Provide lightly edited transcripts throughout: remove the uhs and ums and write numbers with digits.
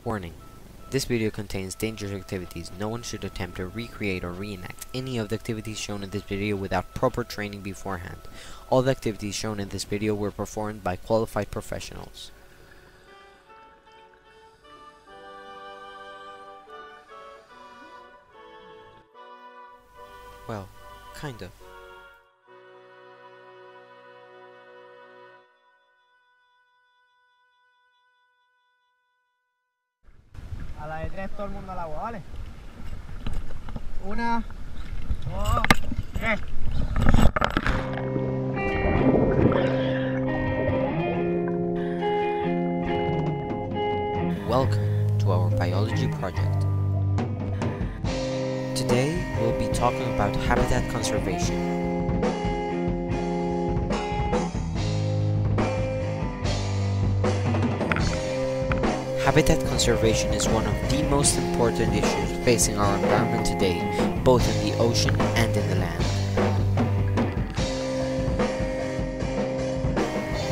Warning: this video contains dangerous activities. No one should attempt to recreate or reenact any of the activities shown in this video without proper training beforehand. All the activities shown in this video were performed by qualified professionals. Well, kind of. A la de tres todo el mundo al agua, ¿vale? Una, dos, tres. Welcome to our biology project. Today we'll be talking about habitat conservation. Habitat conservation is one of the most important issues facing our environment today, both in the ocean and in the land.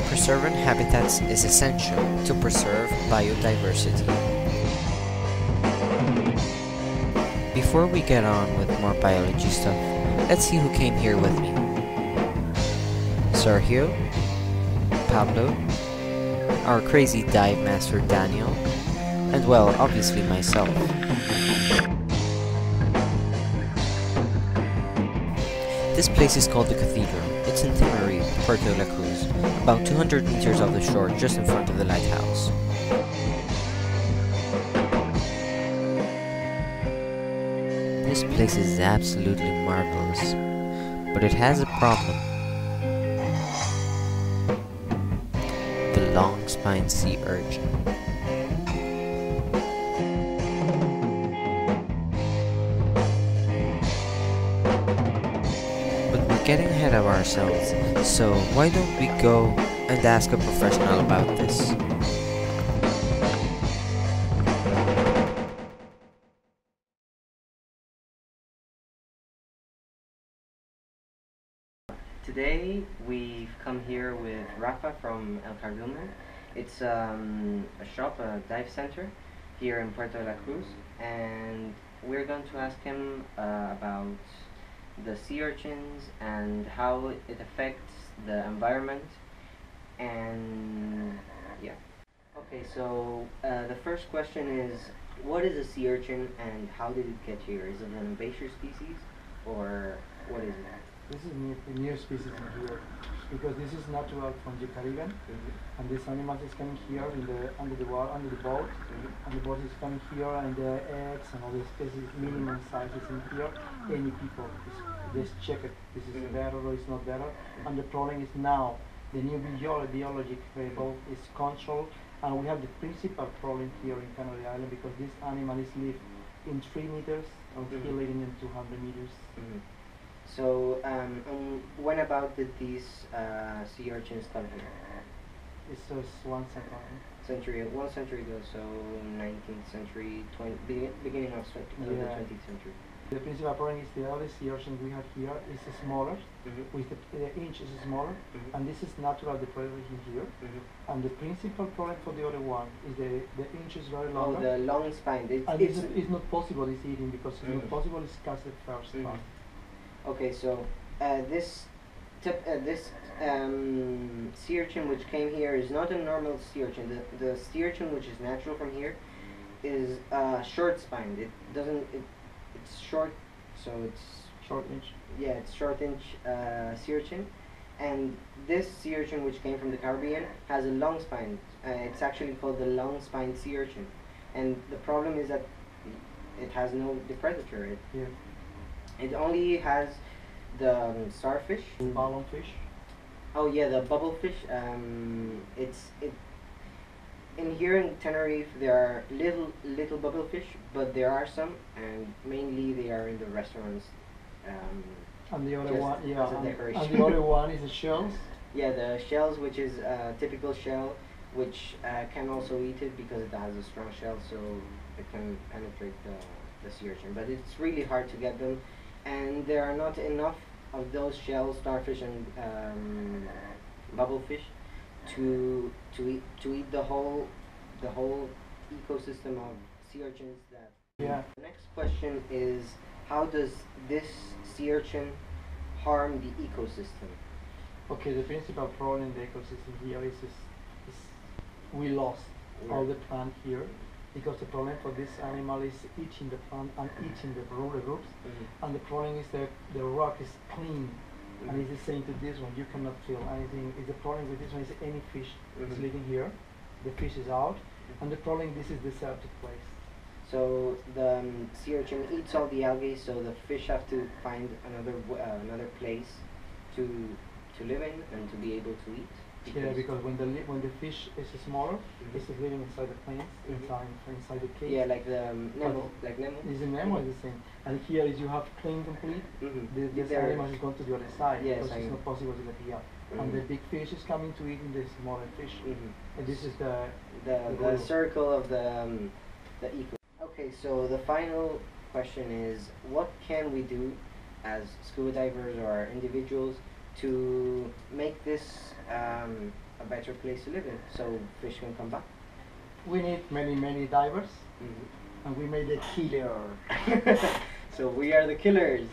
Preserving habitats is essential to preserve biodiversity. Before we get on with more biology stuff, let's see who came here with me. Sergio, Pablo, our crazy dive master Daniel, and well, obviously myself. This place is called the Cathedral. It's in Tenerife, Puerto La Cruz, about 200 meters off the shore just in front of the lighthouse. This place is absolutely marvelous, but it has a problem. The long-spined sea urchin. But we're getting ahead of ourselves, so why don't we go and ask a professional about this? Today we've come here with Rafa from El Cardumen. It's a shop, a dive center here in Puerto La Cruz, and we're going to ask him about the sea urchins and how it affects the environment. And yeah. Okay, so the first question is, what is a sea urchin and how did it get here? Is it an invasive species or what is it? This is a new species in here because this is natural from the Caribbean, and this animal is coming here in the under the boat, and the boat is coming here, and the eggs and all the species minimum sizes in here. Any people just check it. This is better or it's not better, and the problem is now the new biologic variable is control, and we have the principal problem here in Canary Island because this animal is live in 3 meters and here living in 200 meters. So, when about did these sea urchins come here? It's just 1 century. 1 century ago, so 19th century, beginning of the 20th century. The principal problem is the other sea urchin we have here is smaller, with the inch is smaller, and this is natural the predator here. And the principal problem for the other one is the inch is very long. Oh, the long spine. It's not possible it's eating because it's not possible it's cast the first part. Okay, so this sea urchin which came here is not a normal sea urchin. The sea urchin which is natural from here is short spined. It's short, so it's short inch. Yeah, it's short inch sea urchin, and this sea urchin which came from the Caribbean has a long spine. It's actually called the long spined sea urchin, and the problem is that it has no predator. It only has the starfish. Balloonfish. Oh yeah, the bubblefish. In here in Tenerife there are little bubblefish, but there are some, and mainly they are in the restaurants. And the other one, and the other one is the shells. Yeah, the shells, which is a typical shell, which can also eat it because it has a strong shell, so it can penetrate the sea urchin. But it's really hard to get them, and there are not enough of those shells, starfish and bubblefish to eat the whole ecosystem of sea urchins that. Yeah. The next question is, how does this sea urchin harm the ecosystem? Okay, the principal problem in the ecosystem here is we lost all the plant here because the problem for this animal is eating the plant and eating the roots. And the problem is that the rock is clean. And it's the same to this one. You cannot feel anything. The problem with this one is any fish is living here. The fish is out. And the problem, this is the deserted place. So the sea urchin eats all the algae, so the fish have to find another place to live in and to be able to eat. Yeah, because when the fish is smaller, it's living inside the plants, inside the cage. Yeah, like the Nemo, like Nemo. This is Nemo is the same. And here is you have clean complete. This animal is going to the other side because it's not possible to get here. And the big fish is coming to eat the smaller fish. And this is the circle of the eco. Okay, so the final question is, what can we do as scuba divers or individuals to make this a better place to live in, so fish can come back? We need many divers, and we made the killer. So we are the killers.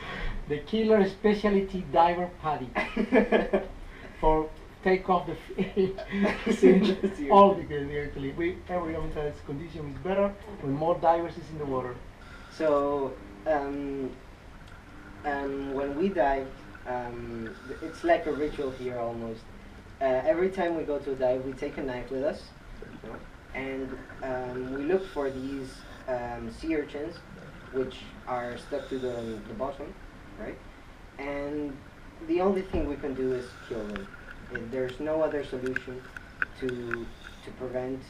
The killer specialty diver paddy for take off the fish. All because actually every time's condition is better when more divers is in the water. So when we dive, it's like a ritual here almost. Every time we go to a dive, we take a knife with us, and we look for these sea urchins, which are stuck to the bottom, right? And the only thing we can do is kill them. There's no other solution to prevent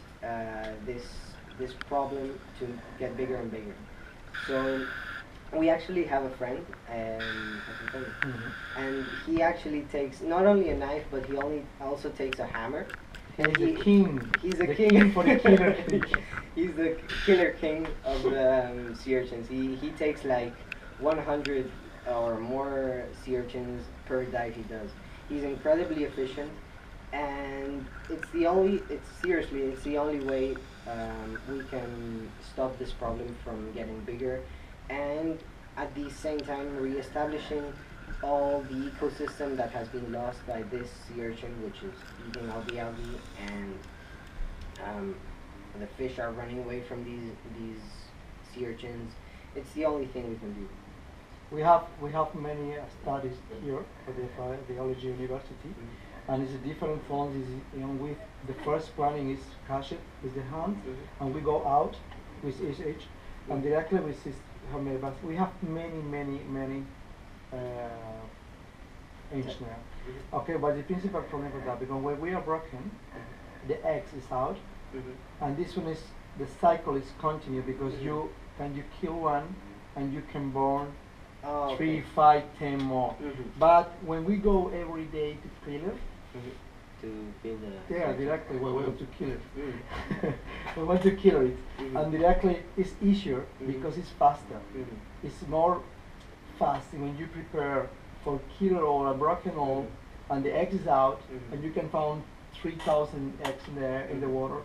this problem to get bigger and bigger. So we actually have a friend, and he actually takes not only a knife, but he also takes a hammer. He's the king. He's the king for the killer king. He's the killer king of the sea urchins. He takes like 100 or more sea urchins per dive he does. He's incredibly efficient, and it's the only way we can stop this problem from getting bigger, and at the same time re-establishing all the ecosystem that has been lost by this sea urchin, which is eating all the algae, and the fish are running away from these sea urchins. It's the only thing we can do. We have many studies here at the Biology University, and it's a different forms. With the first planning is catch it with the hand, and we go out with each, and directly with this. But we have many inch now. Okay, but the principal problem for that, because when we are broken, the eggs is out, and this one is the cycle is continue because you kill one, and you can born 3, 5, 10 more. But when we go every day to kill it, to kill the directly we want to kill it. We want to kill it, and directly it's easier because it's faster. It's more fast when you prepare for killer or a broken hole, and the egg is out, and you can find 3,000 eggs in the water.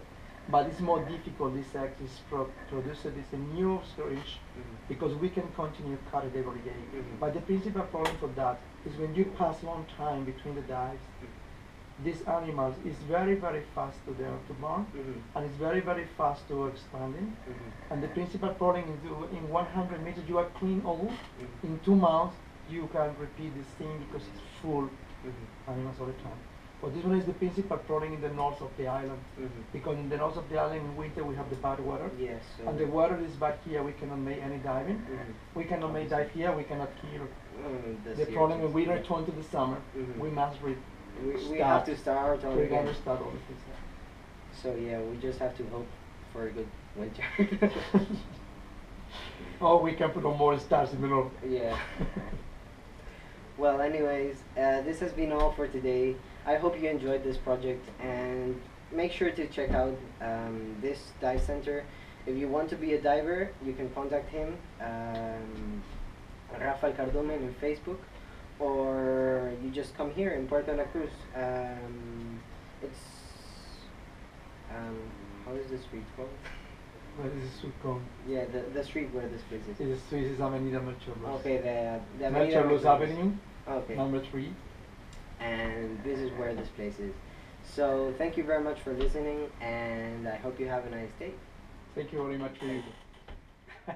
But it's more difficult. This egg is produced. It's a new storage because we can continue cut it every day. But the principal problem for that is when you pass long time between the dives, these animals is very fast to born, and it's very fast to expanding. And the principal problem is in 100 meters you are clean all. In 2 months you can repeat this thing because it's full animals all the time. But this one is the principal problem in the north of the island, because in the north of the island in winter we have the bad weather. Yes. And the water is bad here. We cannot make any diving. We cannot make dive here. We cannot kill. The problem when we return to the summer, we must we have to start all again. Start all the things. So yeah, we just have to hope for a good winter. Oh, we can put on more stars in the north. Yeah. Well, anyways, this has been all for today. I hope you enjoyed this project, and make sure to check out this dive center. If you want to be a diver, you can contact him, Rafael Cardumen on Facebook, or you just come here in Puerto La Cruz. It's how is the street called? Where is the Surcon? Yeah, the street where this place is. This street is Avenida Melchor Luz. Okay, the Melchor Luz Avenue, Okay. number 3. And this is where this place is. So thank you very much for listening, and I hope you have a nice day. Thank you very much. Thank you.